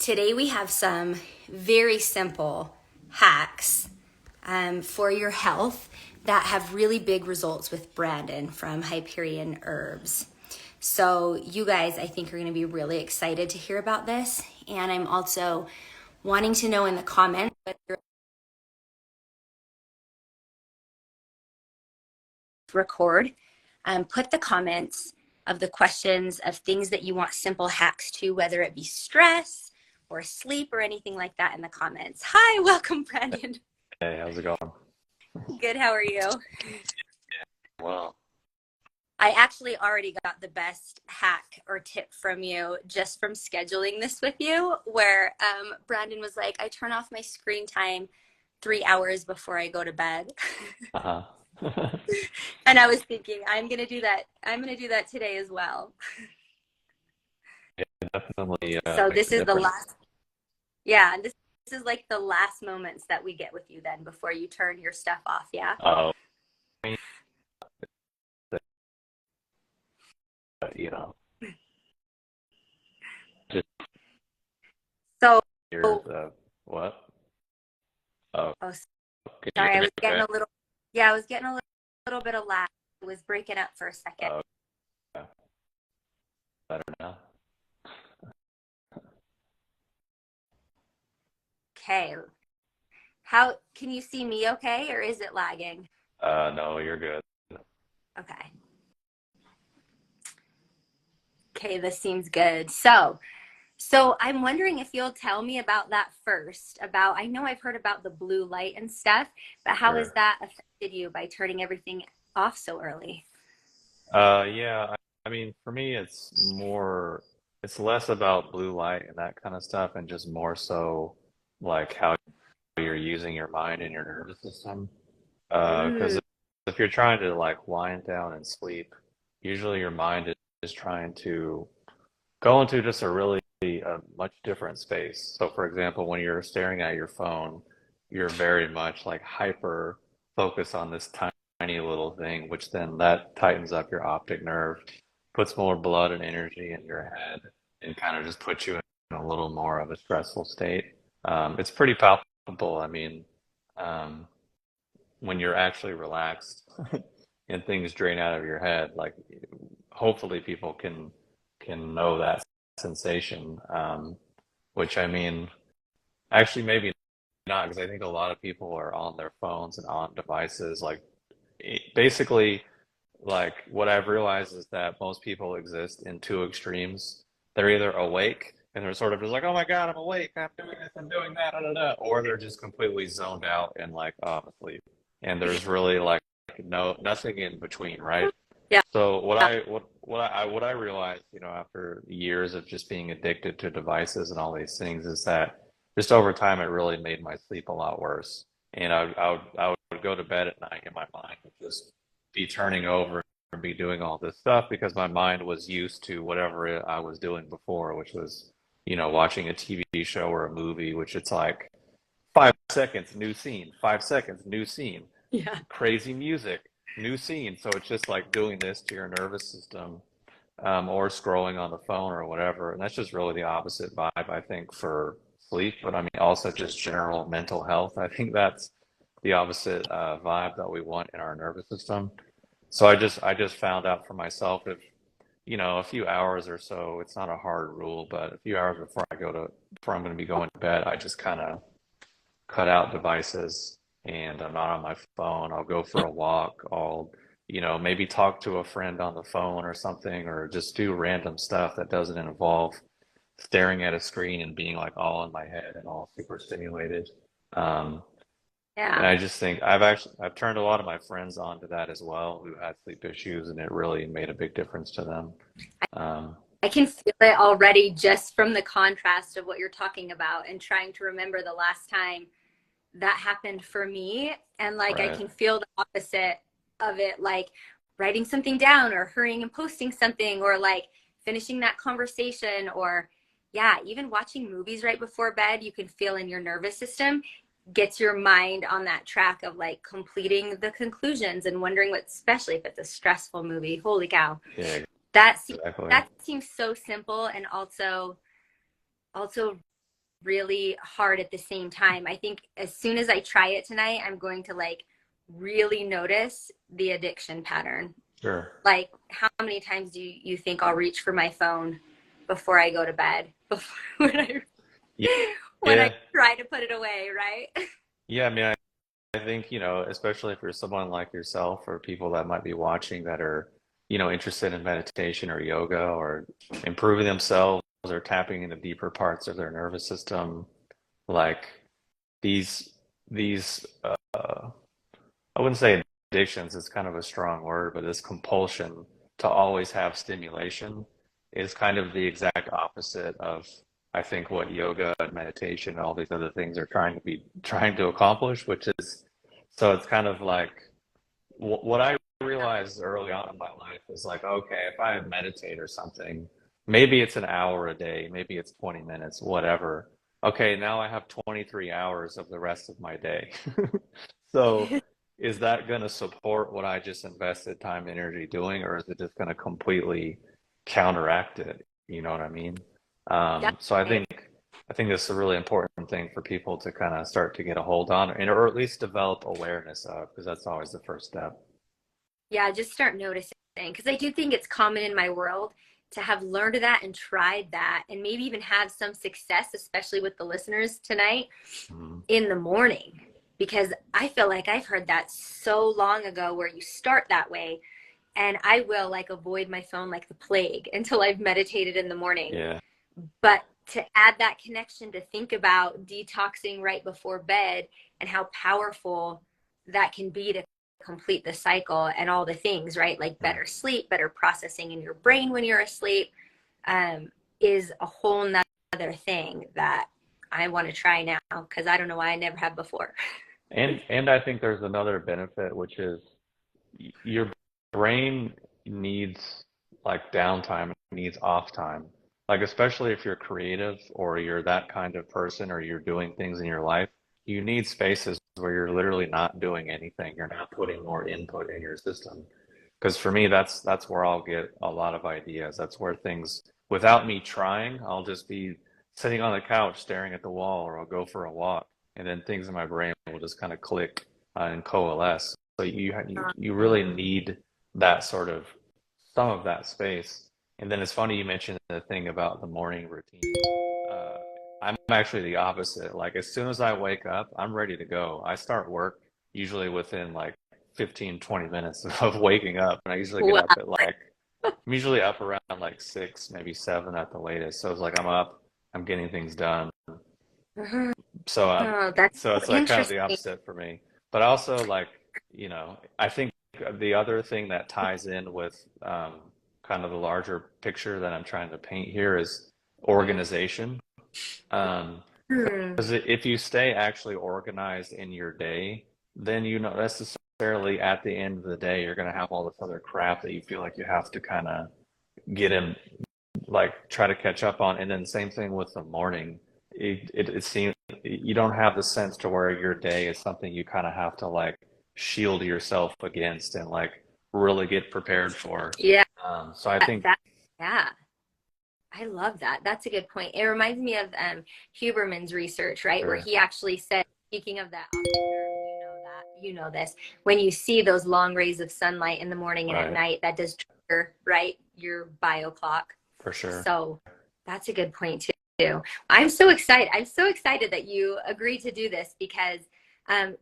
Today we have some very simple hacks for your health that have really big results with Brandon from Hyperion Herbs. So you guys, I think, are going to be really excited to hear about this. And I'm also wanting to know in the comments whether you're record, put the comments of the questions of things that you want simple hacks to, whether it be stress or sleep or anything like that in the comments. Hi, welcome, Brandon. Hey, how's it going? Good, how are you? Well, I actually already got the best hack or tip from you just from scheduling this with you, where Brandon was like, I turn off my screen time 3 hours before I go to bed. uh-huh. And I was thinking, I'm gonna do that. I'm gonna do that today as well. Yeah, it definitely So makes this a is the difference. last, yeah, this is like the last moments that we get with you then before you turn your stuff off, yeah? Oh, I mean, you know, just So, here's oh, what? Oh, can you sorry, hear I me was getting okay? a little, yeah, I was getting a little bit of lag. It was breaking up for a second. Oh, yeah, better now. Okay. How can you see me okay, or is it lagging? No, you're good. Okay. Okay, this seems good. So I'm wondering if you'll tell me about that first, about, I know I've heard about the blue light and stuff, but how has Sure. that affected you by turning everything off so early? Yeah, I mean, for me, it's less about blue light and that kind of stuff, and just more so like how you're using your mind and your nervous system. Because Mm, if you're trying to like wind down and sleep, usually your mind is trying to go into just a really much different space. So, for example, when you're staring at your phone, you're very much like hyper focused on this tiny little thing, which then that tightens up your optic nerve, puts more blood and energy in your head, and kind of just puts you in a little more of a stressful state. It's pretty palpable. I mean, um, when you're actually relaxed and things drain out of your head, like hopefully people can know that sensation. Which I mean, actually maybe not, because I think a lot of people are on their phones and on devices. Like basically, like what I've realized is that most people exist in two extremes. They're either awake and they're sort of just like, oh my God, I'm awake, I'm doing this, I'm doing that, da, da, da. Or they're just completely zoned out and like, oh, I'm asleep. And there's really like nothing in between, right? yeah. So what I realized, after years of just being addicted to devices and all these things, is that just over time it really made my sleep a lot worse. And I would go to bed at night and my mind would just be turning over and be doing all this stuff because my mind was used to whatever I was doing before, which was, watching a TV show or a movie, which it's like 5 seconds, new scene, 5 seconds, new scene, Yeah. crazy music, new scene. So it's just like doing this to your nervous system, or scrolling on the phone or whatever. And that's just really the opposite vibe, I think, for sleep. But I mean, also just general mental health. I think that's the opposite vibe that we want in our nervous system. So I just found out for myself, if a few hours or so, it's not a hard rule, but a few hours before I'm going to be going to bed, I just kind of cut out devices and I'm not on my phone. I'll go for a walk. I'll, maybe talk to a friend on the phone or something, or just do random stuff that doesn't involve staring at a screen and being like all in my head and all super stimulated. Um, and Yeah. I just think I've turned a lot of my friends on to that as well who had sleep issues, and it really made a big difference to them. Um, I can feel it already just from the contrast of what you're talking about and trying to remember the last time that happened for me. And like, I right. can feel the opposite of it, like writing something down or hurrying and posting something or like finishing that conversation or, yeah, even watching movies right before bed, you can feel in your nervous system gets your mind on that track of like completing the conclusions and wondering what, especially if it's a stressful movie. Holy cow. Yeah, That exactly. that seems so simple and also really hard at the same time. I think as soon as I try it tonight, I'm going to like really notice the addiction pattern. Sure. Like, how many times do you think I'll reach for my phone before I go to bed? Before, when I Yeah. try to put it away, right? Yeah. I mean, I think, especially if you're someone like yourself or people that might be watching that are, interested in meditation or yoga or improving themselves or tapping into deeper parts of their nervous system, like these, these, I wouldn't say addictions, it's kind of a strong word, but this compulsion to always have stimulation is kind of the exact opposite of, I think, what yoga and meditation and all these other things are trying to accomplish, which is, so it's kind of like what I realized early on in my life is like, okay, if I meditate or something, maybe it's an hour a day, maybe it's 20 minutes, whatever. Okay, now I have 23 hours of the rest of my day. So is that going to support what I just invested time and energy doing, or is it just going to completely counteract it? You know what I mean? So I Definitely. think this is a really important thing for people to kind of start to get a hold on, and or at least develop awareness of, because that's always the first step. Yeah, just start noticing because I do think it's common in my world to have learned that and tried that and maybe even have some success, especially with the listeners tonight Mhm. in the morning. Because I feel like I've heard that so long ago where you start that way and I will like avoid my phone like the plague until I've meditated in the morning. Yeah. But to add that connection to think about detoxing right before bed and how powerful that can be to complete the cycle and all the things, right? Like Yeah. better sleep, better processing in your brain when you're asleep, is a whole nother thing that I want to try now because I don't know why I never have before. And I think there's another benefit, which is your brain needs like downtime, it needs off time. Like especially if you're creative or you're that kind of person or you're doing things in your life, you need spaces where you're literally not doing anything. You're not putting more input in your system. Because for me, that's where I'll get a lot of ideas. That's where things, without me trying, I'll just be sitting on the couch staring at the wall, or I'll go for a walk, and then things in my brain will just kind of click and coalesce. So you really need that sort of some of that space. And then it's funny you mentioned the thing about the morning routine. Uh, I'm actually the opposite. Like as soon as I wake up, I'm ready to go. I start work usually within like 15, 20 minutes of waking up. And I usually get Wow. up at like, I'm usually up around like 6, maybe 7 at the latest. So it's like I'm up, I'm getting things done. So Oh, that's so so it's like kind of the interesting. opposite for me. But also like, I think the other thing that ties in with kind of the larger picture that I'm trying to paint here is organization. Um, Hmm. because if you stay actually organized in your day, then necessarily at the end of the day, you're going to have all this other crap that you feel like you have to kind of get in, like try to catch up on. And then same thing with the morning. It seems you don't have the sense to where your day is something you kind of have to like shield yourself against and like really get prepared for. Yeah, So I think, yeah. I love that. That's a good point. It reminds me of Huberman's research, right? Where sure, he actually said, speaking of that optic nerve, you know this, when you see those long rays of sunlight in the morning and at right, night, that does trigger, right, your bio clock. for sure. So that's a good point too. I'm so excited. I'm so excited that you agreed to do this because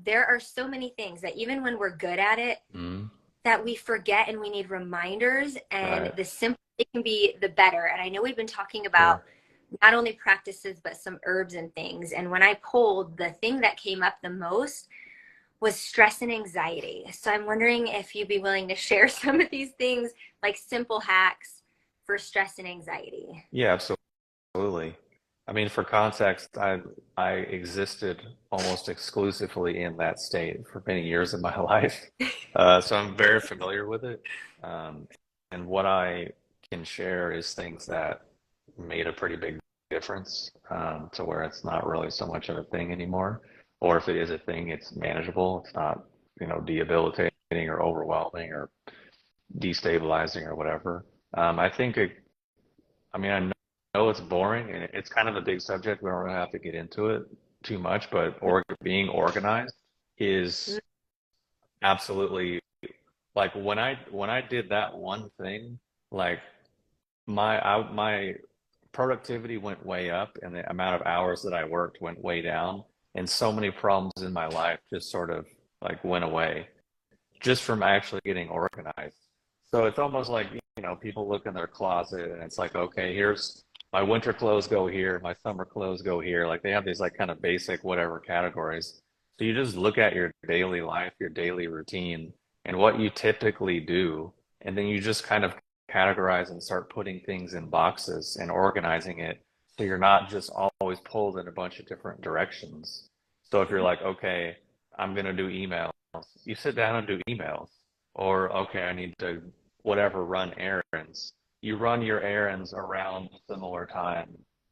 there are so many things that even when we're good at it, Mm, that we forget and we need reminders and right, the simpler it can be the better. And I know we've been talking about sure. not only practices but some herbs and things, and when I pulled, the thing that came up the most was stress and anxiety. So I'm wondering if you'd be willing to share some of these things, like simple hacks for stress and anxiety. Yeah, absolutely. I mean, for context, I existed almost exclusively in that state for many years of my life, so I'm very familiar with it. Um, and what I can share is things that made a pretty big difference, to where it's not really so much of a thing anymore, or if it is a thing, it's manageable. It's not, debilitating or overwhelming or destabilizing or whatever. I think I mean, I know. know it's boring and it's kind of a big subject. We don't really have to get into it too much, but being organized is absolutely like when I did that one thing, like my productivity went way up and the amount of hours that I worked went way down, and so many problems in my life just sort of like went away just from actually getting organized. So it's almost like, people look in their closet and it's like, okay, here's my winter clothes go here, my summer clothes go here. Like they have these like kind of basic whatever categories. So you just look at your daily life, your daily routine, and what you typically do, and then you just kind of categorize and start putting things in boxes and organizing it so you're not just always pulled in a bunch of different directions. So if you're like, okay, I'm gonna do email, you sit down and do emails. Or, okay, I need to, whatever, run errands. You run your errands around a similar time,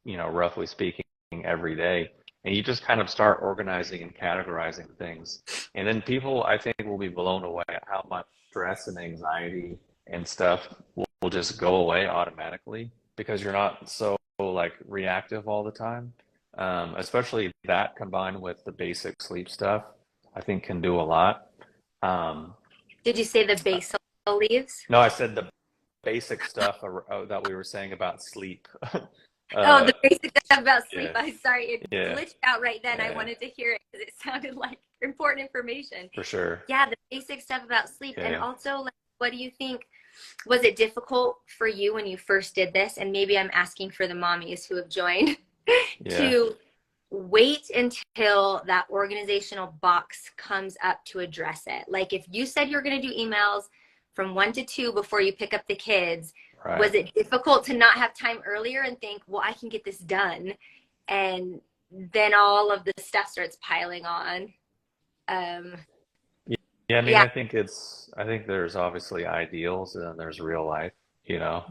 roughly speaking, every day. And you just kind of start organizing and categorizing things. And then people, I think, will be blown away at how much stress and anxiety and stuff will just go away automatically because you're not so like reactive all the time. Especially that combined with the basic sleep stuff, I think can do a lot. Um, Did you say the basil leaves? no, I said the basic stuff that we were saying about sleep. Oh, Uh, the basic stuff about sleep. yeah, I'm sorry, it yeah, glitched out right then. I yeah, wanted to hear it because it sounded like important information. for sure. Yeah, the basic stuff about sleep. And Okay, also, like, what do you think? Was it difficult for you when you first did this? And maybe I'm asking for the mommies who have joined yeah, to wait until that organizational box comes up to address it. Like if you said you're going to do emails from 1 to 2 before you pick up the kids, right. was it difficult to not have time earlier and think, well, I can get this done? And then all of the stuff starts piling on. Um, Yeah, I mean, yeah. I think there's obviously ideals and then there's real life, you know.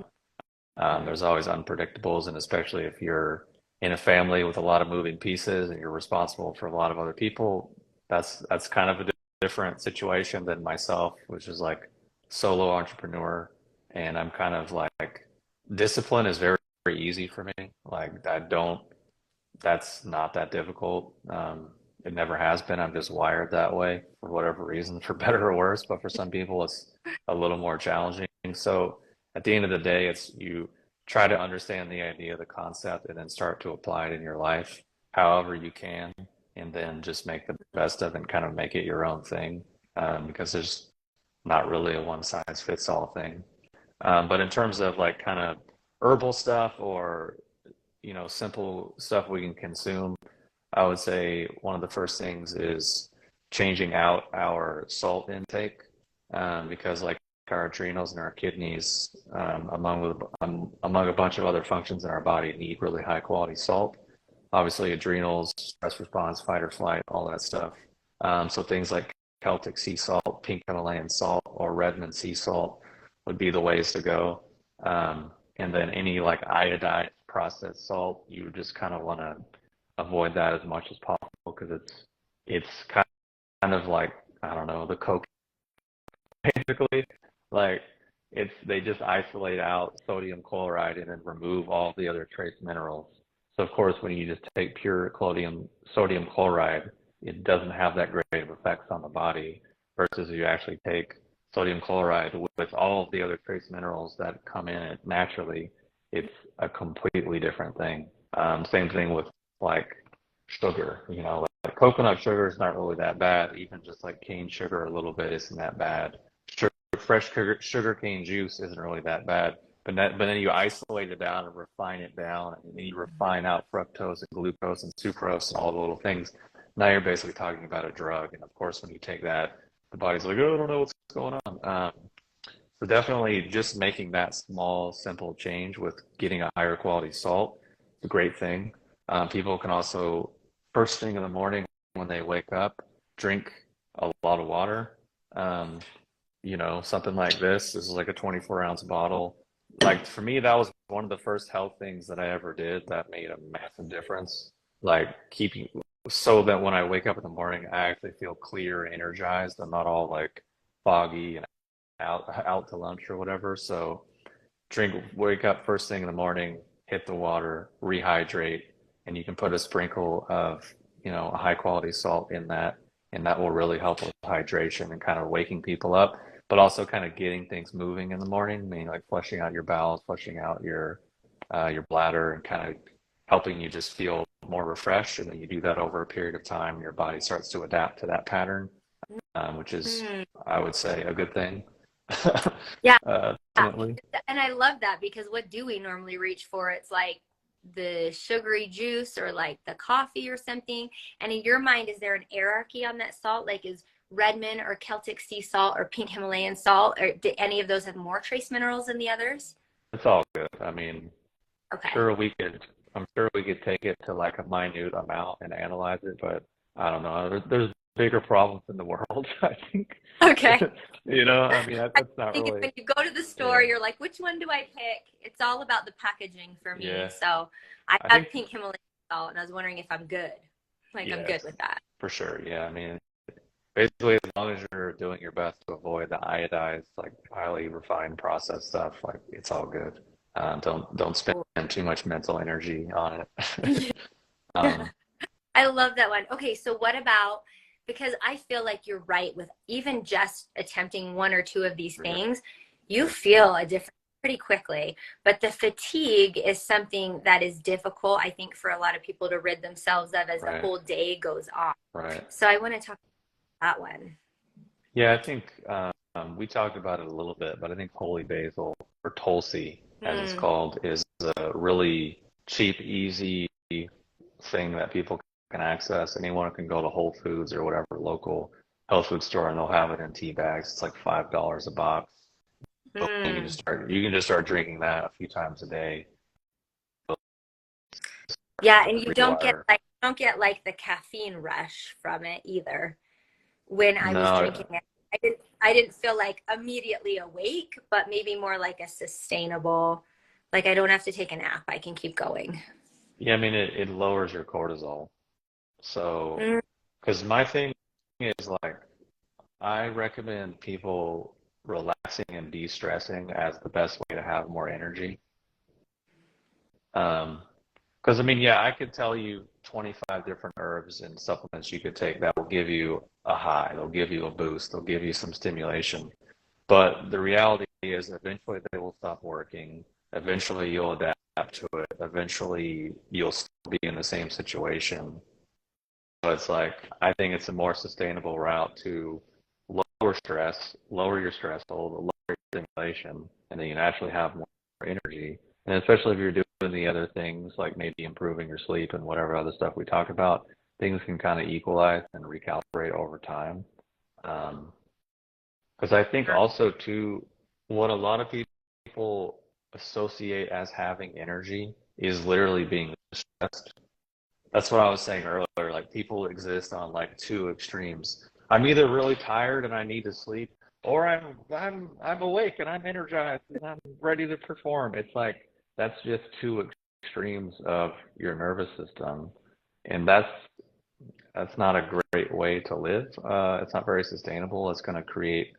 There's always unpredictables, and especially if you're in a family with a lot of moving pieces and you're responsible for a lot of other people, that's kind of a different situation than myself, which is like solo entrepreneur, and I'm kind of like discipline is very, very easy for me. Like I don't, that's not that difficult. It never has been. I'm just wired that way for whatever reason, for better or worse. But for some people, it's a little more challenging. So at the end of the day, it's you try to understand the idea, the concept, and then start to apply it in your life however you can, and then just make the best of it and kind of make it your own thing. Because there's not really a one size fits all thing. But in terms of like kind of herbal stuff or simple stuff we can consume, I would say one of the first things is changing out our salt intake, because like our adrenals and our kidneys, among a bunch of other functions in our body, need really high quality salt. Obviously, adrenals, stress response, fight or flight, all that stuff. So things like Celtic sea salt, pink Himalayan salt, or Redmond sea salt would be the ways to go. And then any like iodized processed salt, you just kind of want to avoid that as much as possible because it's kind of like, I don't know, the coke basically. Like it's they just isolate out sodium chloride and then remove all the other trace minerals. So of course, when you just take pure sodium chloride, it doesn't have that great of effects on the body. Versus if you actually take sodium chloride with all of the other trace minerals that come in it naturally, it's a completely different thing. Same thing with like sugar, like coconut sugar is not really that bad. Even just like cane sugar a little bit isn't that bad. Fresh sugar cane juice isn't really that bad. But then you isolate it down and refine it down, and then you refine out fructose and glucose and sucrose and all the little things. Now you're basically talking about a drug, and of course, when you take that, the body's like, oh, I don't know what's going on. So definitely, just making that small, simple change with getting a higher quality salt is a great thing. People can also first thing in the morning when they wake up, drink a lot of water. Um, something like this is like a 24-ounce bottle. Like for me, that was one of the first health things that I ever did that made a massive difference. Like keeping so that when I wake up in the morning, I actually feel clear and energized. I'm not all like foggy and out to lunch or whatever. So wake up first thing in the morning hit the water, rehydrate, and you can put a sprinkle of, a high quality salt in that, and that will really help with hydration and kind of waking people up, but also kind of getting things moving in the morning, meaning like flushing out your bowels, flushing out your bladder, and kind of helping you just feel more refreshed. And then you do that over a period of time, your body starts to adapt to that pattern, which is, Mm. I would say, a good thing. Yeah. Definitely. And I love that because what do we normally reach for? It's like the sugary juice or like the coffee or something. And in your mind, is there an hierarchy on that salt? Like is Redmond or Celtic sea salt or pink Himalayan salt, or do any of those have more trace minerals than the others? It's all good. I mean, Okay. sure we could, I'm sure we could take it to like a minute amount and analyze it, but I don't know. There's bigger problems in the world, I think. Okay. I mean, I that's not think it's really, when you go to the store, yeah, you're like, which one do I pick? It's all about the packaging for me. yeah. So I I have think, pink Himalayan salt, and I was wondering if I'm good. Like I'm good yes, with that. for sure. Yeah. I mean, basically, as long as you're doing your best to avoid the iodized, like highly refined processed stuff, like it's all good. Don't spend too much mental energy on it. Um, I love that one. Okay, so what about, because I feel like you're right with even just attempting one or two of these things, you feel a difference pretty quickly. But the fatigue is something that is difficult, I think, for a lot of people to rid themselves of as the right, whole day goes on. right. So I want to talk about that one. Yeah, I think we talked about it a little bit, but I think holy basil, or Tulsi, as it's Mm. called, is a really cheap, easy thing that people can access. Anyone can go to Whole Foods or whatever local health food store, and they'll have it in tea bags. It's like $5 a box. Boom, Mm. you can just start drinking that a few times a day. Yeah, and you Rewire. don't get like the caffeine rush from it either. When I was drinking No, it, I didn't feel like immediately awake, but maybe more like a sustainable, like I don't have to take a nap. I can keep going. yeah, I mean it lowers your cortisol. So, Mm. because my thing is like I recommend people relaxing and de-stressing as the best way to have more energy. Because I mean, yeah, I could tell you 25 different herbs and supplements you could take that will give you a high, they'll give you a boost, they'll give you some stimulation. But the reality is eventually they will stop working. Eventually you'll adapt to it. Eventually you'll still be in the same situation. So it's like, I think it's a more sustainable route to lower stress, lower your stress level, lower your stimulation, and then you naturally have more energy. And especially if you're doing the other things, like maybe improving your sleep and whatever other stuff we talk about, things can kind of equalize and recalibrate over time. Um, because I think also too, what a lot of people associate as having energy is literally being stressed. That's what I was saying earlier. Like people exist on like two extremes. I'm either really tired and I need to sleep, or I'm awake and I'm energized and I'm ready to perform. It's like that's just two extremes of your nervous system, and that's not a great way to live. It's not very sustainable. It's going to create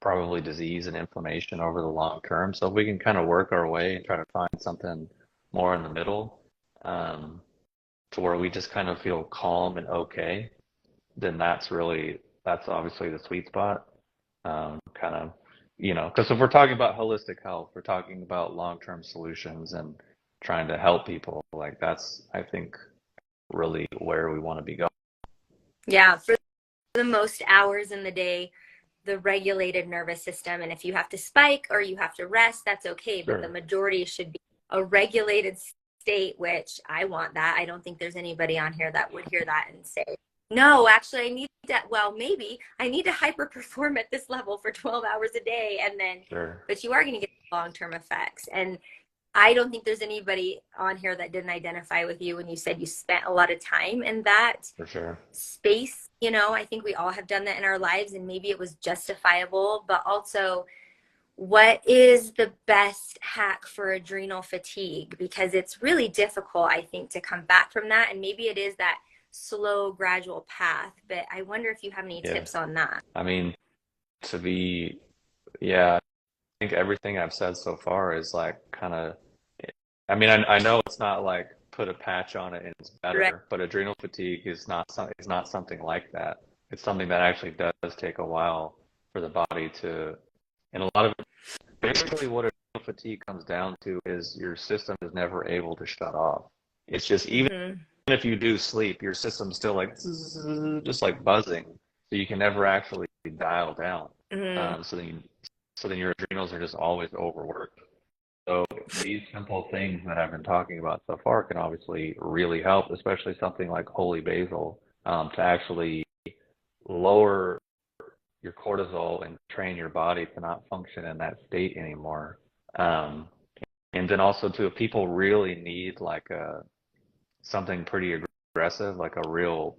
probably disease and inflammation over the long term. So if we can kind of work our way and try to find something more in the middle, um, to where we just kind of feel calm and okay, then that's obviously the sweet spot. Kind of, because if we're talking about holistic health, we're talking about long-term solutions and trying to help people. Like that's, I think, really where we want to be going. Yeah, for the most hours in the day, the regulated nervous system. And if you have to spike or you have to rest, that's okay. But the Sure. majority should be a regulated state, which I want that. I don't think there's anybody on here that would hear that and say, no, actually, I need to, well, maybe I need to hyper perform at this level for 12 hours a day. And then, Sure. but you are going to get long term effects. And I don't think there's anybody on here that didn't identify with you when you said you spent a lot of time in that For sure. space. I think we all have done that in our lives, and maybe it was justifiable, but also what is the best hack for adrenal fatigue? Because it's really difficult, I think, to come back from that. And maybe it is that slow, gradual path, but I wonder if you have any Yes. tips on that. I mean, to be, yeah, I think everything I've said so far is like kind of I mean, I know it's not like put a patch on it and it's Right. better, but adrenal fatigue is not something like that. It's something that actually does take a while for the body to, and a lot of basically what adrenal fatigue comes down to is your system is never able to shut off. It's just even Hmm. if you do sleep, your system's still like just like buzzing, so you can never actually dial down. Hmm. So then your adrenals are just always overworked. So these simple things that I've been talking about so far can obviously really help, especially something like holy basil, to actually lower your cortisol and train your body to not function in that state anymore. Um, and then also too, if people really need like something pretty aggressive, like a real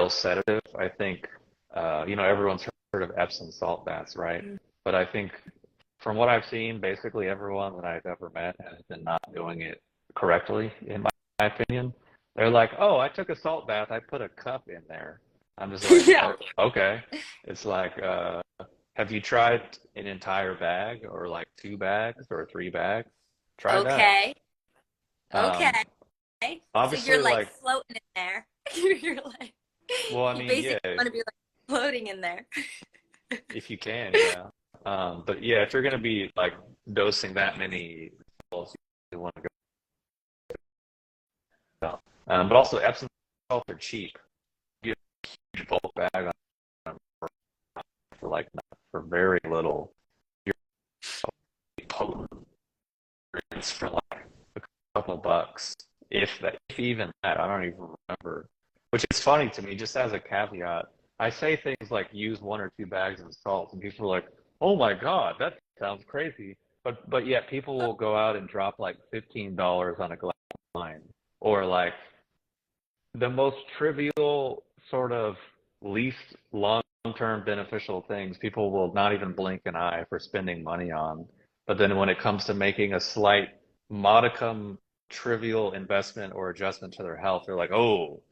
sedative, I think, everyone's heard of Epsom salt baths, right? But I think from what I've seen, basically everyone that I've ever met has been not doing it correctly, in my opinion. They're like, "Oh, I took a salt bath. I put a cup in there." I'm just like, Yeah. "Oh, okay." It's like, have you tried an entire bag or like two bags or three bags? Try that. Okay. Okay. Um, So you're obviously, like like, floating in there. You're like, well, I you mean, basically yeah, want to be like floating in there. if you can, yeah. But yeah, if you're gonna be like dosing that many pills, you want to go. But also Epsom salts are cheap. You get a huge bulk bag on them for like for very little. You're potent it's for like a couple bucks, if even that. I don't even remember. Which is funny to me, just as a caveat. I say things like use one or two bags of salt, and people are like, "Oh my God, that sounds crazy." But yet people will go out and drop like $15 on a glass of wine, or like the most trivial sort of least long-term beneficial things people will not even blink an eye for spending money on. But then when it comes to making a slight modicum trivial investment or adjustment to their health, they're like, "Oh,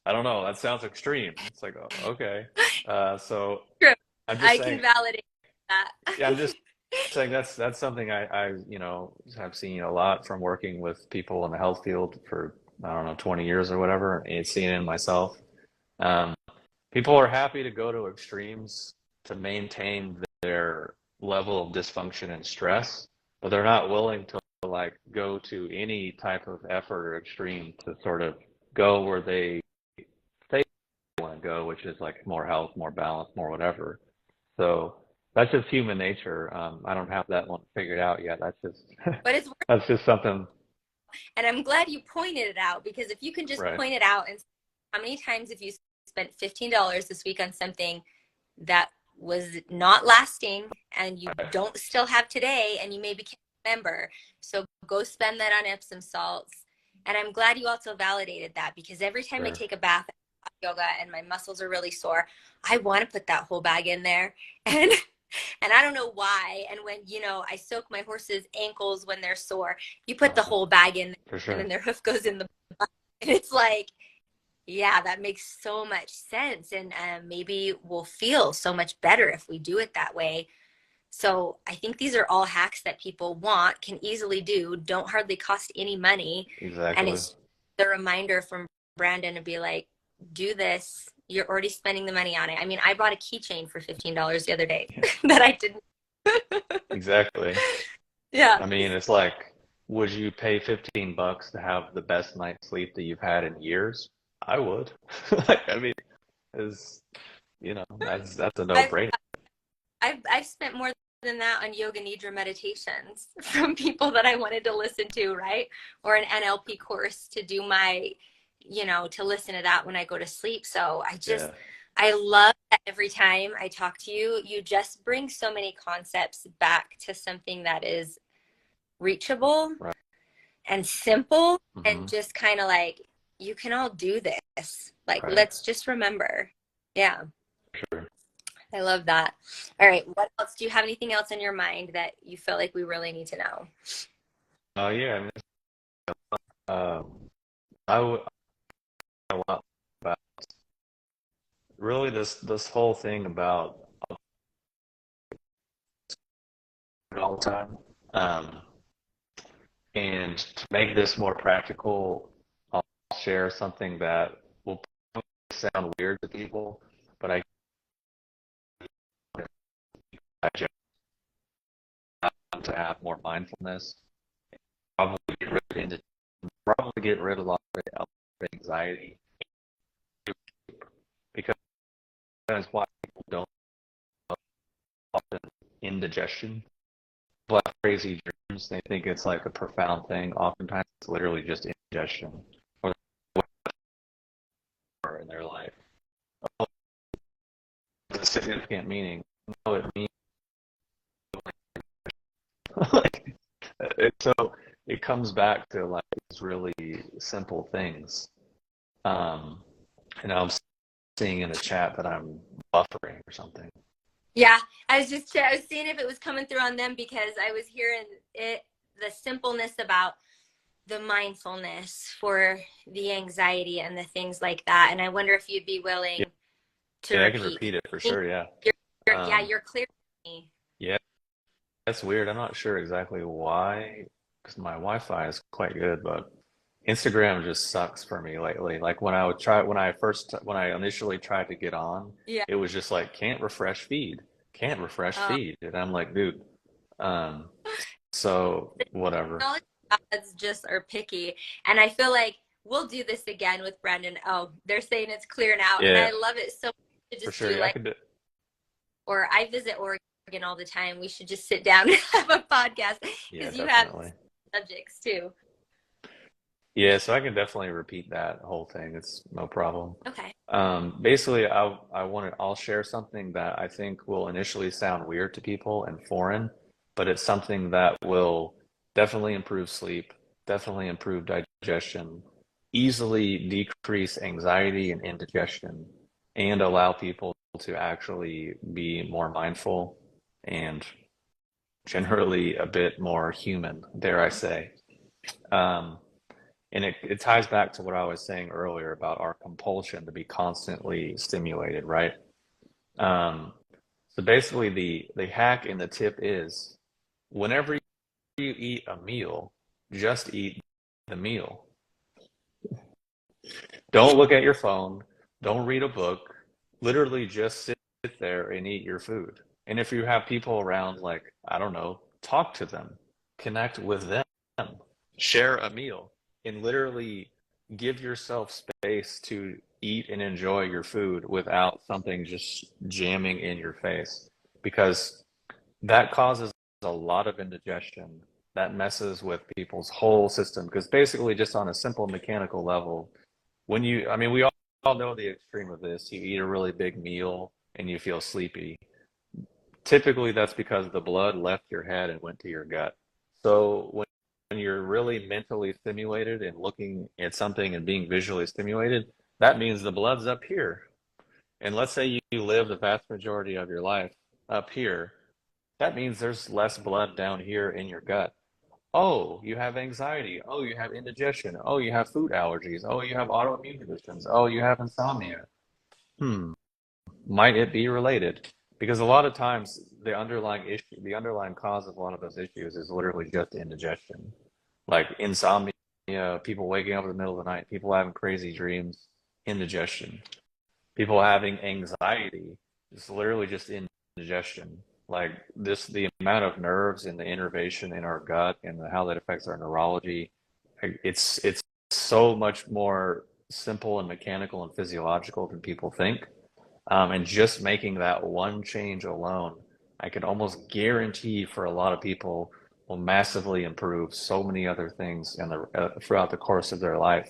I don't know, that sounds extreme." It's like, "Oh, okay." So True. I'm just I can saying, validate that. yeah, I'm just saying that's something I have seen a lot from working with people in the health field for I don't know 20 years or whatever, and seeing it in myself. Um, People are happy to go to extremes to maintain their level of dysfunction and stress, but they're not willing to like go to any type of effort or extreme to sort of go where they say they want to go, which is like more health, more balance, more whatever. So that's just human nature. I don't have that one figured out yet. But it's That's just something, And I'm glad you pointed it out because if you can just right? point it out and how many times have you spent $15 this week on something that was not lasting and you Right. don't still have today and you maybe can't remember. So go spend that on Epsom salts. And I'm glad you also validated that because every time I Sure. take a bath yoga and my muscles are really sore, I want to put that whole bag in there. And and I don't know why. And when, I soak my horse's ankles when they're sore, you put the Uh, whole bag in there for and then sure. their hoof goes in the butt. And it's like, yeah, that makes so much sense. And maybe we'll feel so much better if we do it that way. So I think these are all hacks that people want, can easily do, don't hardly cost any money. And Exactly. it's the reminder from Brandon to be like, do this. You're already spending the money on it. I mean, I bought a keychain for $15 the other day that I didn't. Exactly. Yeah. I mean, it's like, would you pay 15 bucks to have the best night's sleep that you've had in years? I would. Like, I mean, is that's a I've no-brainer. I've spent more than that on yoga nidra meditations from people that I wanted to listen to, right? Or an NLP course to do my, to listen to that when I go to sleep. So Yeah, I love that every time I talk to you, you just bring so many concepts back to something that is reachable right. and simple and Hmm. just kind of like, you can all do this. Like, Right. let's just remember. Yeah. Sure. I love that. All right. What else? Do you have anything else in your mind that you feel like we really need to know? Oh yeah. I mean, I would a lot about really this whole thing about all the time. Um, And to make this more practical, I'll share something that will sound weird to people, but I just want to have more mindfulness, probably get rid of, probably get rid of a lot of anxiety, because that's why people don't often indigestion. People have crazy dreams. They think it's like a profound thing. Oftentimes, it's literally just indigestion or in their life. Oh, it's a significant meaning. No, it means like so it comes back to like these really simple things. Um, and I'm seeing in the chat that I'm buffering or something. Yeah, I was seeing if it was coming through on them because I was hearing it, the simpleness about the mindfulness for the anxiety and the things like that. And I wonder if you'd be Yeah, willing to yeah, I can repeat. repeat it for I think sure. Yeah. yeah, Um, you're clear to me. yeah, that's weird. I'm not sure exactly why, because my Wi-Fi is quite good, but Instagram just sucks for me lately. Like when I initially tried to get on, Yeah. it was just like can't refresh feed, and I'm like, dude. Um, so whatever. Technology gods just are picky. And I feel like we'll do this again with Brendan. Oh, they're saying it's clear now. And Yeah, I love it so much to for just sure. do Yeah, I like, could do. or I visit Oregon all the time. We should just sit down and have a podcast Yeah, because you have definitely. subjects too. Yeah, so I can definitely repeat that whole thing. It's no problem. Okay. Basically, I'll share something that I think will initially sound weird to people and foreign, but it's something that will definitely improve sleep, definitely improve digestion, easily decrease anxiety and indigestion, and allow people to actually be more mindful and generally a bit more human, dare I say. Um, and it ties back to what I was saying earlier about our compulsion to be constantly stimulated, right? Um, so basically, the hack and the tip is whenever you eat a meal, just eat the meal. Don't look at your phone. Don't read a book. Literally, just sit there and eat your food. And if you have people around, like, I don't know, talk to them, connect with them, share a meal, and literally give yourself space to eat and enjoy your food without something just jamming in your face. Because that causes a lot of indigestion. That messes with people's whole system. Because basically, just on a simple mechanical level, I mean, we all know the extreme of this. You eat a really big meal and you feel sleepy. Typically, that's because the blood left your head and went to your gut. So when you're really mentally stimulated and looking at something and being visually stimulated, that means the blood's up here. And let's say you live the vast majority of your life up here, that means there's less blood down here in your gut. Oh, you have anxiety. Oh, you have indigestion. Oh, you have food allergies. Oh, you have autoimmune conditions. Oh, you have insomnia. Hmm, might it be related? Because a lot of times the underlying cause of a lot of those issues is literally just indigestion. Like insomnia, people waking up in the middle of the night, people having crazy dreams, indigestion. People having anxiety, it's literally just indigestion. Like the amount of nerves and the innervation in our gut and how that affects our neurology, it's so much more simple and mechanical and physiological than people think. And just making that one change alone, I can almost guarantee for a lot of people will massively improve so many other things throughout the course of their life.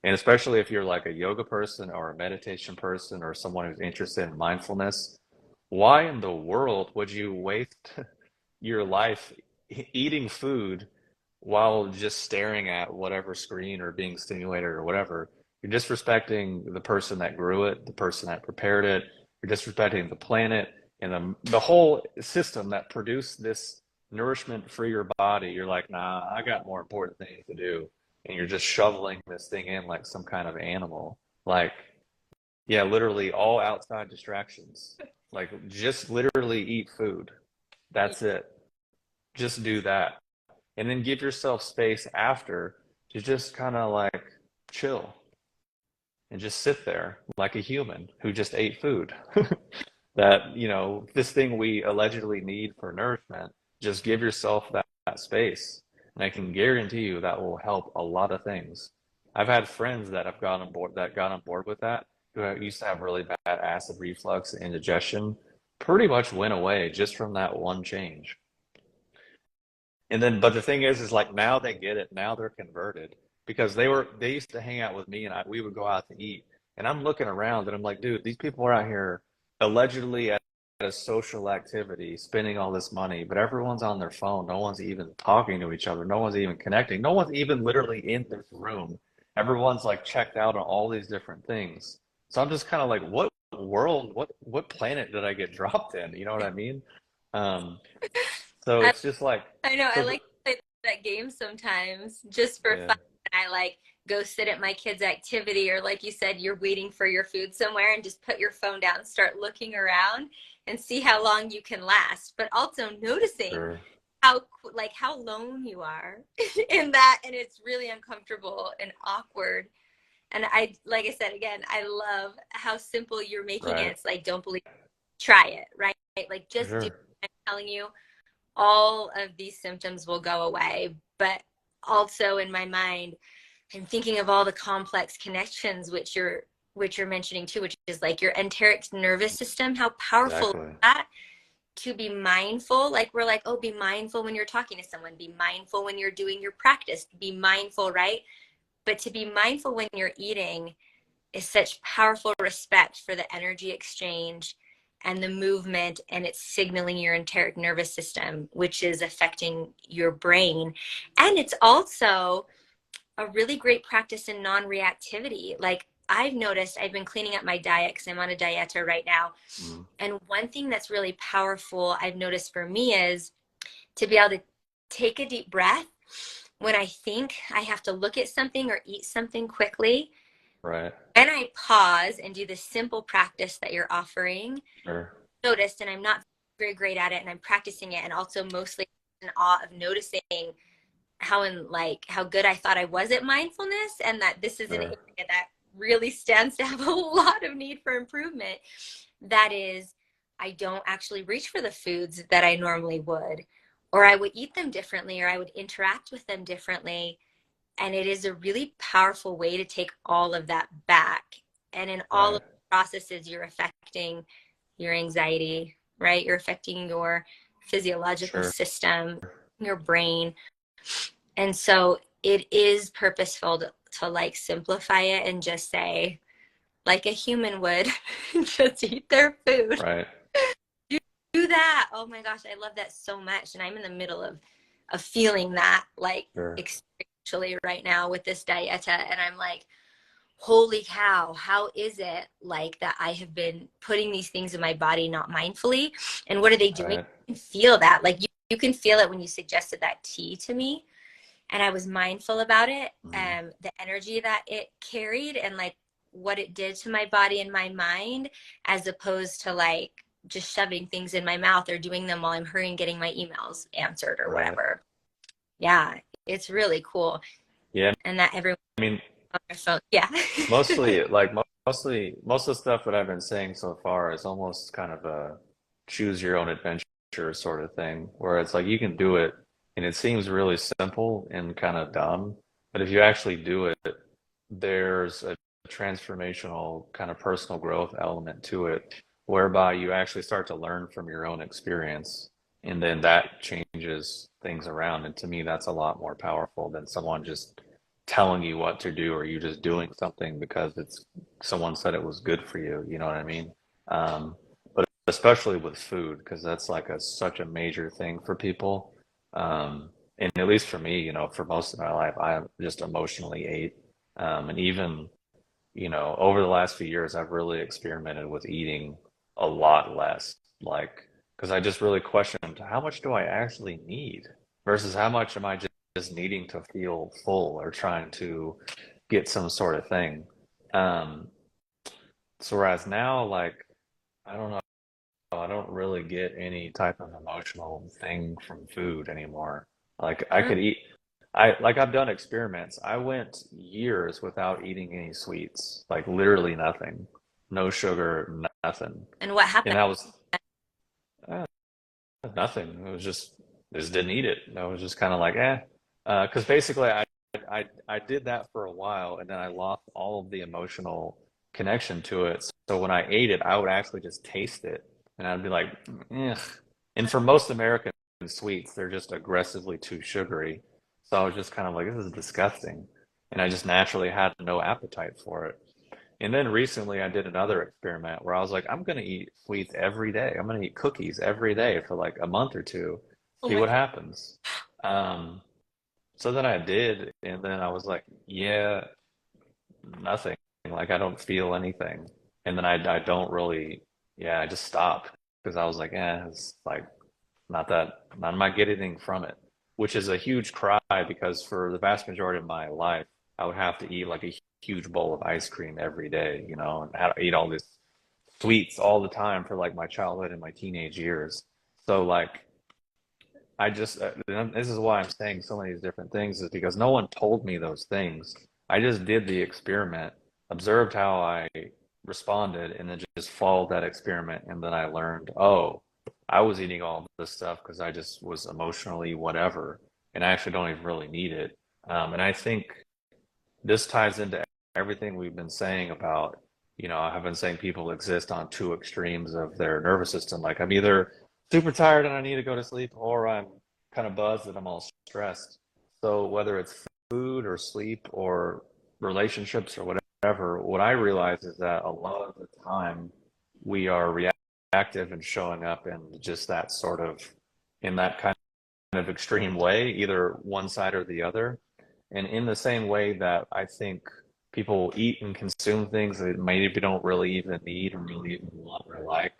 And especially if you're like a yoga person or a meditation person or someone who's interested in mindfulness, why in the world would you waste your life eating food while just staring at whatever screen or being stimulated or whatever? You're disrespecting the person that grew it, the person that prepared it. You're disrespecting the planet and the whole system that produced this nourishment for your body. You're like, nah, I got more important things to do. And you're just shoveling this thing in like some kind of animal. Like, yeah, literally all outside distractions. Like, just literally eat food. That's it. Just do that. and then give yourself space after to just kind of like chill and just sit there like a human who just ate food. That, this thing we allegedly need for nourishment, just give yourself that space. And I can guarantee you that will help a lot of things. I've had friends that have got on board with that, who used to have really bad acid reflux and indigestion, pretty much went away just from that one change. And then, but the thing is like now they get it. Now they're converted because they used to hang out with me and we would go out to eat. And I'm looking around and I'm like, dude, these people are out here allegedly at a social activity, spending all this money, but everyone's on their phone. No one's even talking to each other. No one's even connecting. No one's even literally in this room. Everyone's like checked out on all these different things. So I'm just kind of like, what world, what planet did I get dropped in? You know what I mean? Um, so I, it's just like, I know I so the, like to play that game sometimes just for yeah, fun. I like go sit at my kids' activity, or like you said, you're waiting for your food somewhere and just put your phone down, start looking around and see how long you can last. But also noticing sure, how lone you are in that, and it's really uncomfortable and awkward. And I, like I said again, I love how simple you're making it. right, It's like, don't believe, try it, right? Like for just do sure, it. I'm telling you, all of these symptoms will go away. But also in my mind, I'm thinking of all the complex connections which you're mentioning too, which is like your enteric nervous system. How powerful is exactly, that? To be mindful, like we're like, oh, be mindful when you're talking to someone, be mindful when you're doing your practice, be mindful, right? But to be mindful when you're eating is such powerful respect for the energy exchange and the movement, and it's signaling your enteric nervous system, which is affecting your brain. And it's also a really great practice in non-reactivity. Like I've noticed, I've been cleaning up my diet because I'm on a dieta right now. mm, And one thing that's really powerful I've noticed for me is to be able to take a deep breath when I think I have to look at something or eat something quickly. right, And I pause and do the simple practice that you're offering. sure, Noticed, and I'm not very great at it, and I'm practicing it, and also mostly in awe of noticing how good I thought I was at mindfulness, and that this is an sure, area that really stands to have a lot of need for improvement. That is, I don't actually reach for the foods that I normally would, or I would eat them differently, or I would interact with them differently. And it is a really powerful way to take all of that back. And in all of right, the processes, you're affecting your anxiety, right? You're affecting your physiological sure, system, your brain. And so it is purposeful to like simplify it and just say, like a human would, just eat their food. right, Do that. Oh my gosh, I love that so much. And I'm in the middle of feeling that like sure, experientially right now with this dieta. And I'm like, holy cow, how is it like that I have been putting these things in my body not mindfully? And what are they doing? right, You can feel that. Like you can feel it when you suggested that tea to me. And I was mindful about it, mm, the energy that it carried and like what it did to my body and my mind, as opposed to like just shoving things in my mouth or doing them while I'm hurrying getting my emails answered or right, whatever. Yeah, it's really cool. yeah. And that everyone I mean, on their phone. Yeah. most of the stuff that I've been saying so far is almost kind of a choose your own adventure sort of thing, where it's like you can do it, and it seems really simple and kind of dumb, but if you actually do it, there's a transformational kind of personal growth element to it, whereby you actually start to learn from your own experience, and then that changes things around. And to me, that's a lot more powerful than someone just telling you what to do or you just doing something because it's someone said it was good for you. You know what I mean? But especially with food, because that's like such a major thing for people. And at least for me, for most of my life, I just emotionally ate. And even, over the last few years, I've really experimented with eating a lot less. Like, because I just really questioned how much do I actually need versus how much am I just needing to feel full or trying to get some sort of thing. Um, so whereas now, like, I don't know, I don't really get any type of emotional thing from food anymore. Like I Mm. could eat, I've done experiments. I went years without eating any sweets, like literally nothing, no sugar, nothing. And what And happened? that was uh, nothing. It was just didn't eat it. I was just kind of like, eh. Because basically I did that for a while and then I lost all of the emotional connection to it. So when I ate it, I would actually just taste it and I'd be like, eh. And for most American sweets, they're just aggressively too sugary. So I was just kind of like, this is disgusting. And I just naturally had no appetite for it. And then recently I did another experiment where I was like, I'm going to eat sweets every day. I'm going to eat cookies every day for like a month or two, Oh see my what God. happens. Um, so then I did, and then I was like, yeah, nothing. Like I don't feel anything. And then I don't really, yeah, I just stopped because I was like, it's like not am I getting anything from it, which is a huge cry because for the vast majority of my life, I would have to eat like a huge bowl of ice cream every day, and have to eat all these sweets all the time for like my childhood and my teenage years. So like I just this is why I'm saying so many different things is because no one told me those things. I just did the experiment, observed how I responded, and then just followed that experiment. And then I learned, oh, I was eating all this stuff because I just was emotionally whatever, and I actually don't even really need it. And I think this ties into everything we've been saying about, I've been saying people exist on two extremes of their nervous system. Like I'm either super tired and I need to go to sleep, or I'm kind of buzzed and I'm all stressed. So whether it's food or sleep or relationships or whatever, what I realize is that a lot of the time we are reactive and showing up in just that sort of, in that kind of extreme way, either one side or the other. And in the same way that I think people eat and consume things that maybe don't really even need or really even want or like,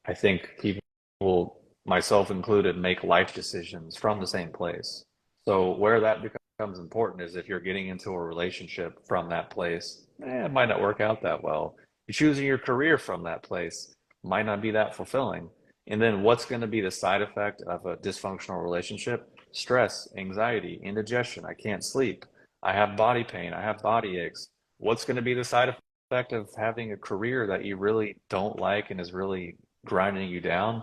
I think people, myself included, make life decisions from the same place. So where that becomes important is if you're getting into a relationship from that place, it might not work out that well. You're choosing your career from that place, might not be that fulfilling. And then what's going to be the side effect of a dysfunctional relationship? Stress, anxiety, indigestion. I can't sleep. I have body pain. I have body aches. What's going to be the side effect of having a career that you really don't like and is really grinding you down?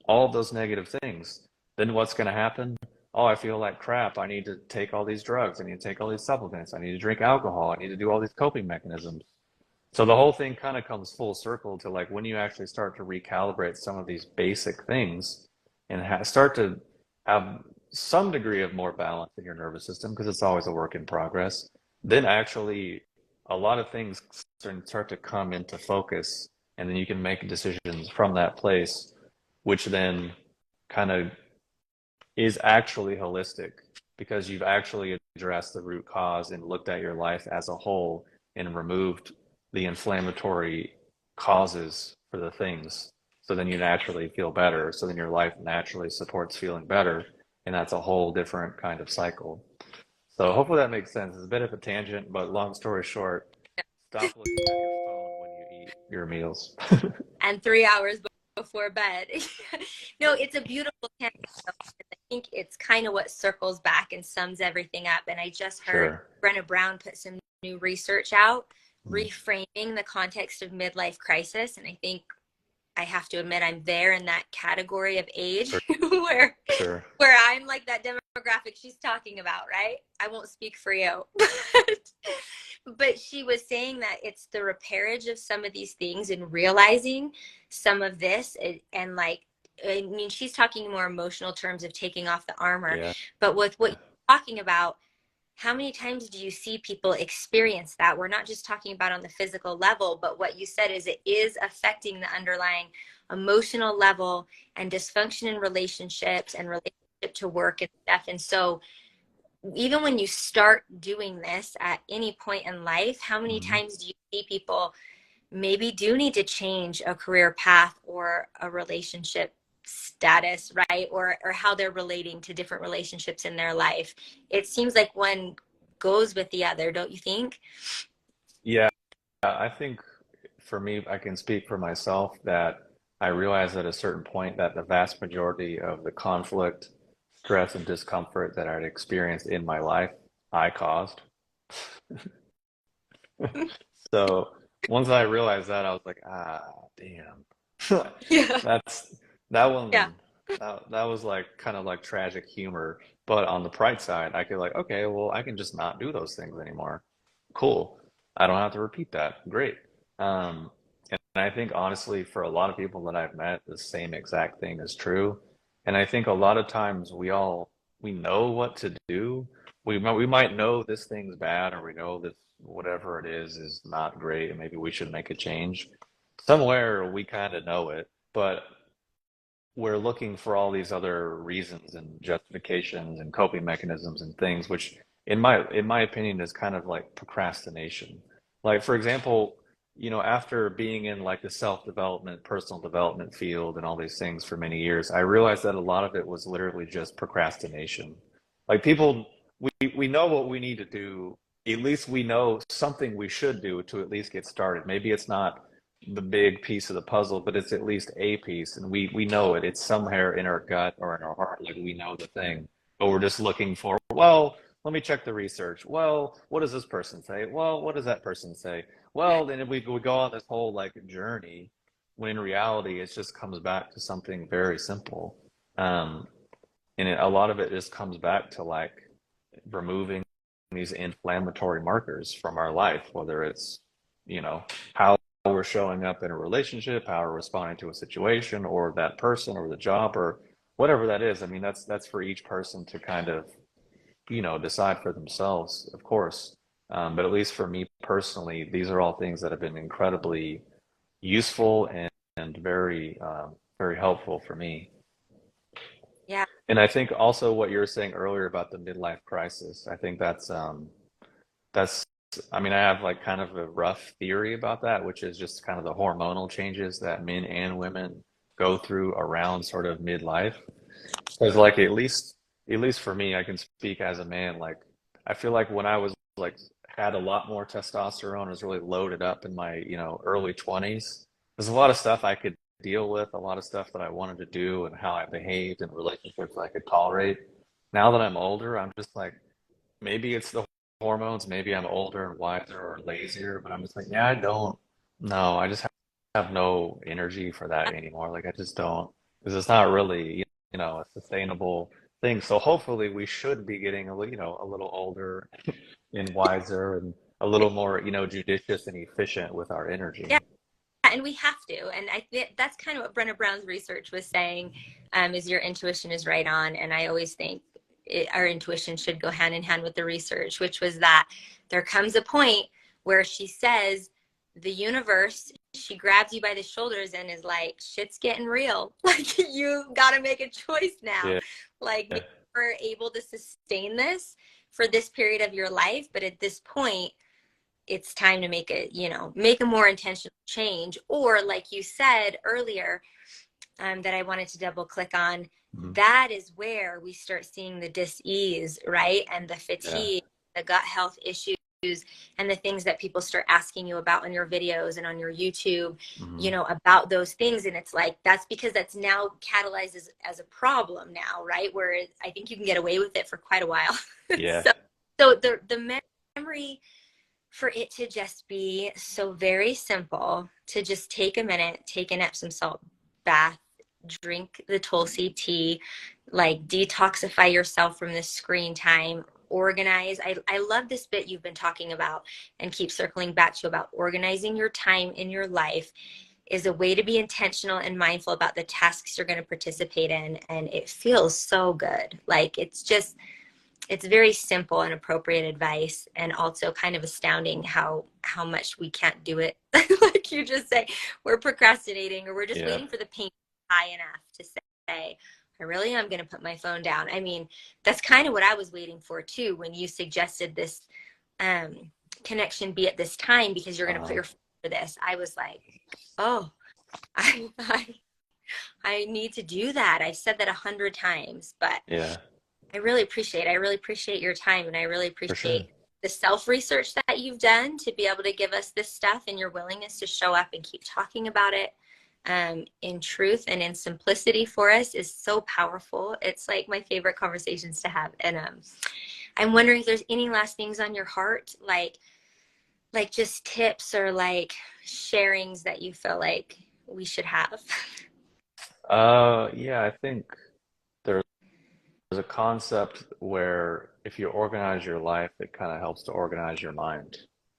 All of those negative things. Then what's going to happen? Oh, I feel like crap. I need to take all these drugs. I need to take all these supplements. I need to drink alcohol. I need to do all these coping mechanisms. So the whole thing kind of comes full circle to like when you actually start to recalibrate some of these basic things and start to have some degree of more balance in your nervous system because it's always a work in progress, then actually a lot of things start to come into focus and then you can make decisions from that place, which then kind of is actually holistic because you've actually addressed the root cause and looked at your life as a whole and removed the inflammatory causes for the things. So then you naturally feel better. So then your life naturally supports feeling better. And that's a whole different kind of cycle. So hopefully that makes sense. It's a bit of a tangent, but long story short, stop looking at your phone when you eat your meals. And 3 hours before bed. No, it's a beautiful canvas. I think it's kind of what circles back and sums everything up. And I just heard Sure. Brenna Brown put some new research out, Mm. reframing the context of midlife crisis. And I think I have to admit I'm there in that category of age For where sure. I'm like that demographic she's talking about, right? I won't speak for you. But she was saying that it's the repairage of some of these things and realizing some of this and like I mean she's talking more emotional terms of taking off the armor, Yeah. but with what you're talking about, how many times do you see people experience that? We're not just talking about on the physical level, but what you said is it is affecting the underlying emotional level and dysfunction in relationships and relationship to work and stuff. And so even when you start doing this at any point in life, how many Mhm. times do you see people maybe do need to change a career path or a relationship status, right? Or how they're relating to different relationships in their life. It seems like one goes with the other, don't you think? Yeah, I think for me, I can speak for myself that I realized at a certain point that the vast majority of the conflict, stress and discomfort that I'd experienced in my life, I caused. So once I realized that, I was like, ah, damn. Yeah. That's that Yeah. one. That was like kind of like tragic humor. But on the bright side, I could like, okay, well, I can just not do those things anymore. Cool. I don't have to repeat that. Great. And I think honestly, for a lot of people that I've met, the same exact thing is true. And I think a lot of times we know what to do. We might know this thing's bad, or we know this whatever it is not great, and maybe we should make a change. Somewhere we kind of know it, but we're looking for all these other reasons and justifications and coping mechanisms and things, which in my opinion is kind of like procrastination. Like for example, after being in like the self-development, personal development field and all these things for many years, I realized that a lot of it was literally just procrastination. Like people, we know what we need to do. At least we know something we should do to at least get started. Maybe it's not the big piece of the puzzle, but it's at least a piece, and we know it. It's somewhere in our gut or in our heart, like we know the thing, but we're just looking for, well, let me check the research. Well, what does this person say? Well, what does that person say? Well, then we go on this whole like journey, when in reality it just comes back to something very simple. Um, a lot of it just comes back to like removing these inflammatory markers from our life, whether it's, how we're showing up in a relationship, how we're responding to a situation or that person or the job or whatever that is. I mean, that's for each person to kind of, decide for themselves, of course. But at least for me personally, these are all things that have been incredibly useful and very, very helpful for me. Yeah. And I think also what you were saying earlier about the midlife crisis, I think that's I mean, I have like kind of a rough theory about that, which is just kind of the hormonal changes that men and women go through around sort of midlife. Because like at least for me, I can speak as a man, like I feel like when I was like had a lot more testosterone, was really loaded up in my, early 20s. There's a lot of stuff I could deal with, a lot of stuff that I wanted to do and how I behaved in relationships I could tolerate. Now that I'm older, I'm just like, maybe it's the hormones, maybe I'm older and wiser or lazier, but I'm just like, yeah, I don't know. I just have no energy for that anymore. Like I just don't, because it's not really, a sustainable thing. So hopefully we should be getting a little older and wiser and a little more, judicious and efficient with our energy. Yeah. And we have to. And I think that's kind of what Brenna Brown's research was saying, is your intuition is right on. And I always think our intuition should go hand in hand with the research, which was that there comes a point where she says the universe, she grabs you by the shoulders and is like, shit's getting real. Like you got to make a choice now. Yeah. Like maybe we're able to sustain this for this period of your life, but at this point, it's time to make a more intentional change. Or like you said earlier, that I wanted to double click on, Mhm. that is where we start seeing the dis-ease, right? And the Yeah. fatigue, the gut health issues, and the things that people start asking you about on your videos and on your YouTube, Hmm. about those things. And it's like, that's because that's now catalyzed as a problem now, right? Where I think you can get away with it for quite a while. Yeah. so, so the memory for it to just be so very simple, to just take a minute, take an Epsom salt bath, drink the Tulsi tea, like detoxify yourself from the screen time, organize. I love this bit you've been talking about and keep circling back to about organizing your time in your life is a way to be intentional and mindful about the tasks you're going to participate in. And it feels so good. Like it's very simple and appropriate advice, and also kind of astounding how much we can't do it. Like you just say, we're procrastinating or we're just Yeah. waiting for the pain high enough to say, I really am going to put my phone down. I mean, that's kind of what I was waiting for too when you suggested this um, connection be at this time because you're going to put Uh, your phone for this. I was like, oh, I need to do that. I've said that 100 times, but yeah, I really appreciate your time, and I really for sure. appreciate the self-research that you've done to be able to give us this stuff and your willingness to show up and keep talking about it. in truth and in simplicity for us is so powerful. It's like my favorite conversations to have. And I'm wondering if there's any last things on your heart, like just tips or like sharings that you feel like we should have. Yeah, I think there's a concept where if you organize your life, it kind of helps to organize your mind.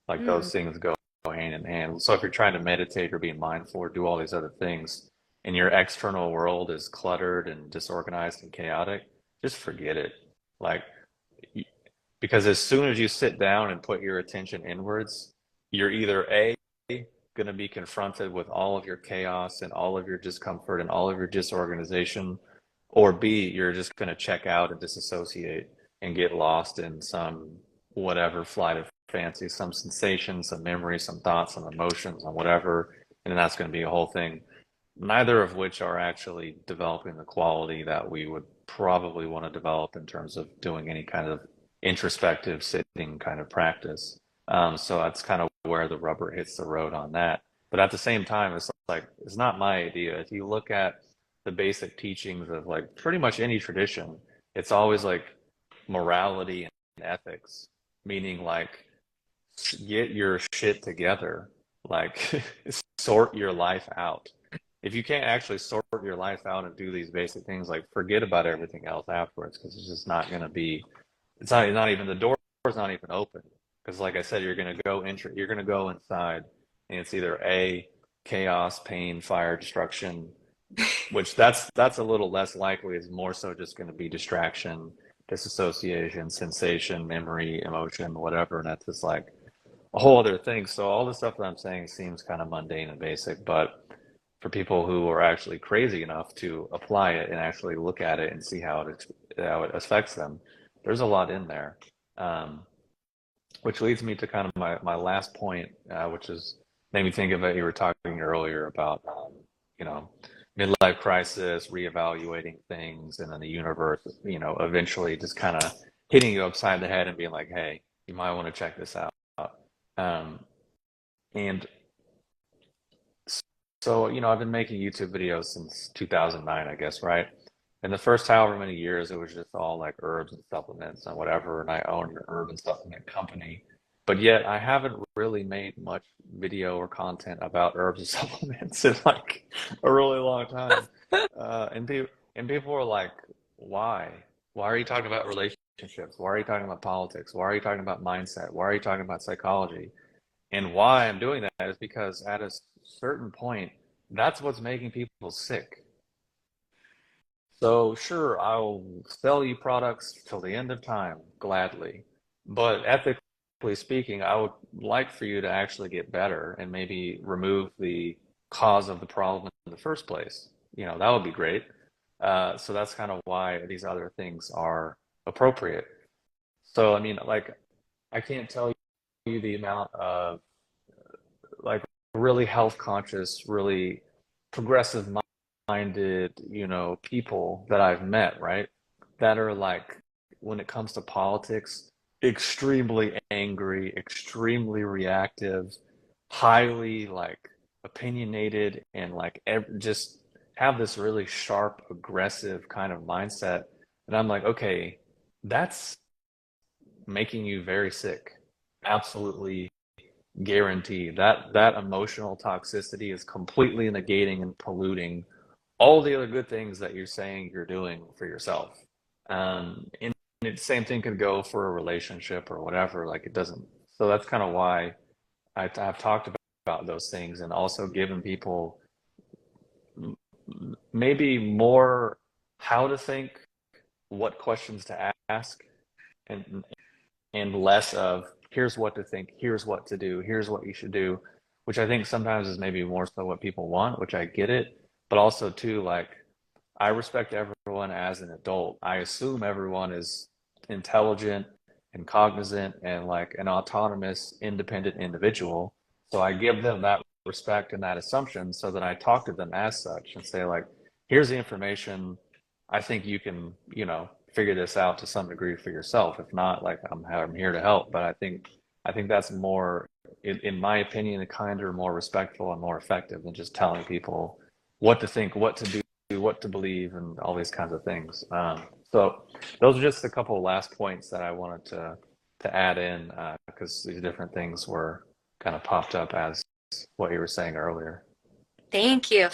Like Mm, those things go hand in hand. So if you're trying to meditate or be mindful or do all these other things, and your external world is cluttered and disorganized and chaotic, just forget it. Like, because as soon as you sit down and put your attention inwards, you're either A, going to be confronted with all of your chaos and all of your discomfort and all of your disorganization, or B, you're just going to check out and disassociate and get lost in some whatever flight of fancy, some sensation, some memory, some thoughts, some emotions, and whatever. And then that's going to be a whole thing. Neither of which are actually developing the quality that we would probably want to develop in terms of doing any kind of introspective sitting kind of practice. So that's kind of where the rubber hits the road on that. But at the same time, it's like, it's not my idea. If you look at the basic teachings of like pretty much any tradition, it's always like morality and ethics, meaning like get your shit together, like sort your life out. If you can't actually sort your life out and do these basic things, like forget about everything else afterwards because it's just not going to be, it's not even, the door is not even open. Because like I said, you're going to go inside and it's either A, chaos, pain, fire, destruction, which that's a little less likely. Is more so just going to be distraction, disassociation, sensation, memory, emotion, whatever. And that's just like a whole other thing. So all the stuff that I'm saying seems kind of mundane and basic, but for people who are actually crazy enough to apply it and actually look at it and see how it affects them, there's a lot in there. Um, which leads me to kind of my last point, which is made me think of it. You were talking earlier about, you know, midlife crisis, reevaluating things, and then the universe, eventually just kind of hitting you upside the head and being like, hey, you might want to check this out. Um, and so, I've been making YouTube videos since 2009, I guess, right? And the first however many years, it was just all like herbs and supplements and whatever. And I own an herb and supplement company. But yet I haven't really made much video or content about herbs and supplements in like a really long time. And people are like, why? Why are you talking about relationships? Why are you talking about politics? Why are you talking about mindset? Why are you talking about psychology? And why I'm doing that is because at a certain point, that's what's making people sick. So sure, I'll sell you products till the end of time, gladly. But ethically speaking, I would like for you to actually get better and maybe remove the cause of the problem in the first place. That would be great. So that's kind of why these other things are appropriate. So, I mean, like, I can't tell you the amount of like really health conscious, really progressive minded, people that I've met, right? That are like, when it comes to politics, extremely angry, extremely reactive, highly like opinionated, and like just have this really sharp, aggressive kind of mindset. And I'm like, okay, that's making you very sick. Absolutely guaranteed. That emotional toxicity is completely negating and polluting all the other good things that you're saying you're doing for yourself. And the same thing could go for a relationship or whatever. Like it doesn't. So that's kind of why I've talked about those things and also given people maybe more how to think, what questions to ask, and less of here's what to think, here's what to do, here's what you should do, which I think sometimes is maybe more so what people want, which I get it, but also too like I respect everyone as an adult. I assume everyone is intelligent and cognizant and like an autonomous, independent individual. So I give them that respect and that assumption so that I talk to them as such and say like, here's the information. I think you can, figure this out to some degree for yourself. If not, like I'm here to help. But I think that's more, in my opinion, kinder, more respectful and more effective than just telling people what to think, what to do, what to believe, and all these kinds of things. So those are just a couple of last points that I wanted to add in because these different things were kind of popped up as what you were saying earlier. Thank you.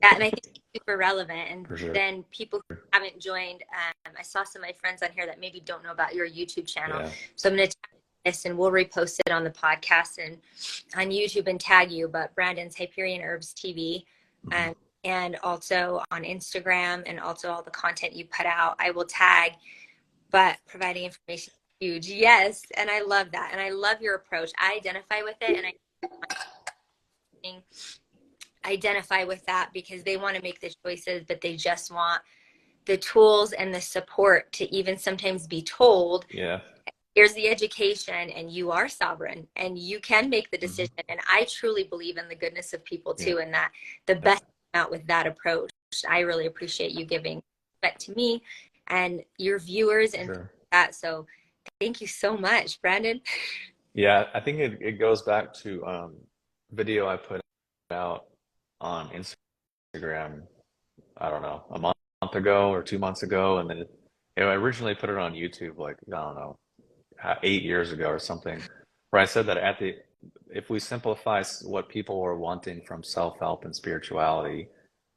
Yeah, and I think it's super relevant. And For sure. then people who haven't joined, I saw some of my friends on here that maybe don't know about your YouTube channel. Yeah. So I'm going to tag this and we'll repost it on the podcast and on YouTube and tag you. But Brandon's Hyperion Herbs TV, Mhm. and also on Instagram and also all the content you put out, I will tag. But providing information is huge. Yes. And I love that. And I love your approach. I identify with it. And I identify with that because they want to make the choices, but they just want the tools and the support to even sometimes be told, Yeah. here's the education and you are sovereign and you can make the Hmm. decision. And I truly believe in the goodness of people Yeah. too, and that the best out with that approach. I really appreciate you giving respect to me and your viewers and Sure. that. So thank you so much, Brandon. Yeah, I think it goes back to video I put out on Instagram, I don't know, a month ago or 2 months ago, and then I originally put it on YouTube like, I don't know, 8 years ago or something, where I said that if we simplify what people are wanting from self-help and spirituality,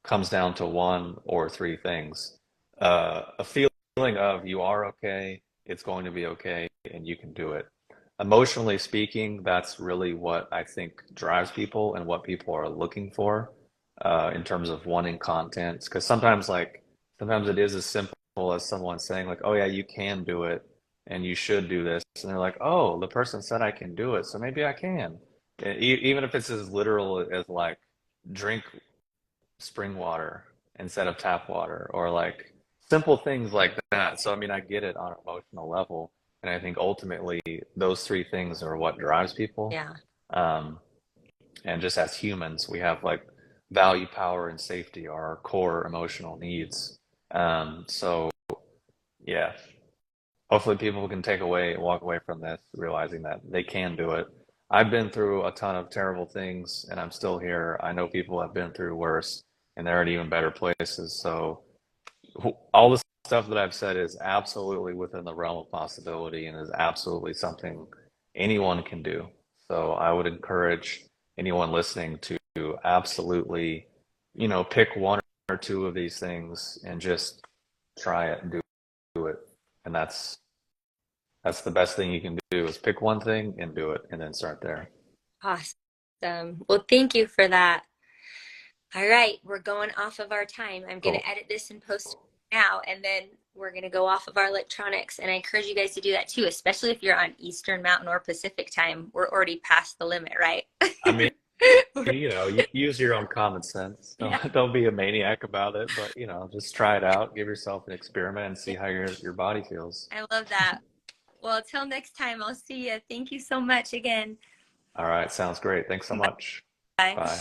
comes down to one or three things. A feeling of you are okay, it's going to be okay, and you can do it. Emotionally speaking, that's really what I think drives people and what people are looking for in terms of wanting content. Because sometimes it is as simple as someone saying like, "Oh yeah, you can do it, and you should do this," and they're like, "Oh, the person said I can do it, so maybe I can." Even if it's as literal as like drink spring water instead of tap water, or like simple things like that. So I mean, I get it on an emotional level, and I think ultimately those three things are what drives people. Yeah. Um, and just as humans, we have like value, power, and safety are our core emotional needs. So yeah, hopefully people can walk away from this, realizing that they can do it. I've been through a ton of terrible things and I'm still here. I know people have been through worse and they're in even better places. So all the stuff that I've said is absolutely within the realm of possibility and is absolutely something anyone can do. So I would encourage anyone listening to absolutely, pick one or two of these things and just try it and do it. And that's the best thing you can do is pick one thing and do it and then start there. Awesome. Well, thank you for that. All right, we're going off of our time. I'm going Cool. to edit this and post it now, and then we're going to go off of our electronics. And I encourage you guys to do that too, especially if you're on Eastern Mountain or Pacific time. We're already past the limit, right? I mean, use your own common sense. Yeah, Don't be a maniac about it, but just try it out. Give yourself an experiment and see how your body feels. I love that. Well, till next time, I'll see you. Thank you so much again. All right, sounds great. Thanks so much. Bye. Bye.